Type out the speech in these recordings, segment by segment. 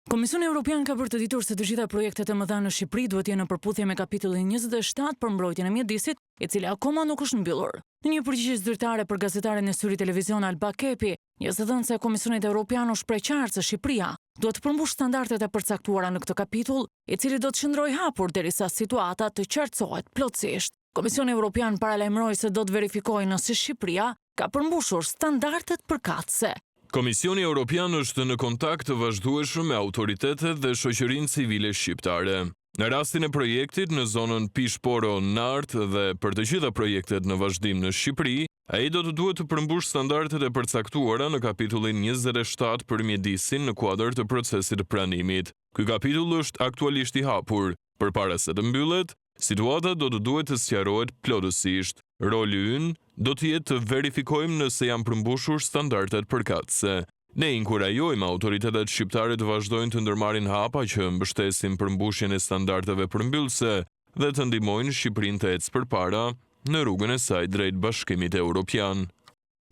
Komisioni Evropian ka bërë të ditur se të gjitha projektet e mëdha në Shqipëri duhet jenë në përputhje me kapitullin 27 për mbrojtjen e mjedisit, i cili akoma nuk është mbyllur. Në një përgjigje zyrtare për gazetaren e Syri Televizion Alba Kepi, një zëdhënëse e Komisionit Evropian u shpreh qartë se Shqipëria duhet të përmbush standardet e përcaktuara në këtë kapitull, i cili do të qëndrojë hapur derisa situata të qartësohet plotësisht. Komisioni Evropian paralajmëroi se do të verifikojë nëse Shqipëria ka përmbushur standardet përkatëse. Komisioni Evropian është në kontakt të vazhdueshëm me autoritetet dhe shoqërinë civile shqiptare. Në rastin e projektit në zonën Pishporo-Nart dhe për të gjitha projektet në vazhdim në Shqipëri, ai do të duhet të përmbush standardet e përcaktuara në kapitullin 27 për mjedisin në kuadër të procesit të pranimit. Ky kapitull është aktualisht i hapur. Përpara se të mbyllet, situata do të duhet të sqarohet plotësisht. Roli ynë do të jetë të verifikojmë nëse janë përmbushur standardet përkatëse. Ne inkurajojmë autoritetet shqiptare të vazhdojnë të ndërmarrin hapa që mbështesin përmbushjen e standardeve përmbyllëse dhe të ndihmojnë Shqipërinë të ecë përpara në rrugën e saj drejt Bashkimit Evropian.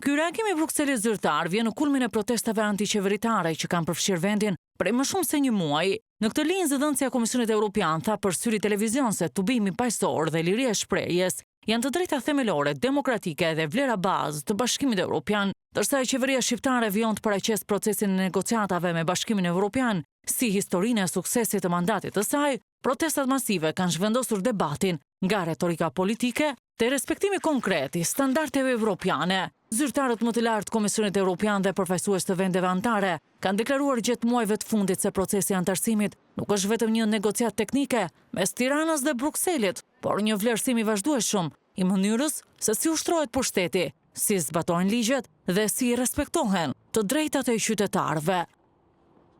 Ky reagim i Brukselit zyrtar vjen në kulmin e protestave antiqeveritare që kanë përfshirë vendin prej më shumë se një muaji. Në këtë linjë zëdhënësia e Komisionit Evropian tha për Syri Televizion se tubimi paqësor dhe liria e shprehjes janë të drejta themelore, demokratike dhe vlera bazë të Bashkimit Evropian, ndërsa qeveria shqiptare vijon të paraqes procesin e negociatave me Bashkimin Evropian si historinë e suksesit të mandatit të saj. Protestat masive kanë zhvendosur debatin nga retorika politike te respektimi konkret i standardeve evropiane. Zyrtarët më të lartë Komisionit Evropian dhe përfaqësues të vendeve anëtare kanë deklaruar gjatë muajve të fundit se procesi i anëtarësimit nuk është vetëm një negociat teknike mes Tiranës dhe Brukselit, por një vlerësim i vazhdueshëm i mënyrës se si ushtrohet pushteti, si zbatohen ligjet dhe si respektohen të drejtat e qytetarëve.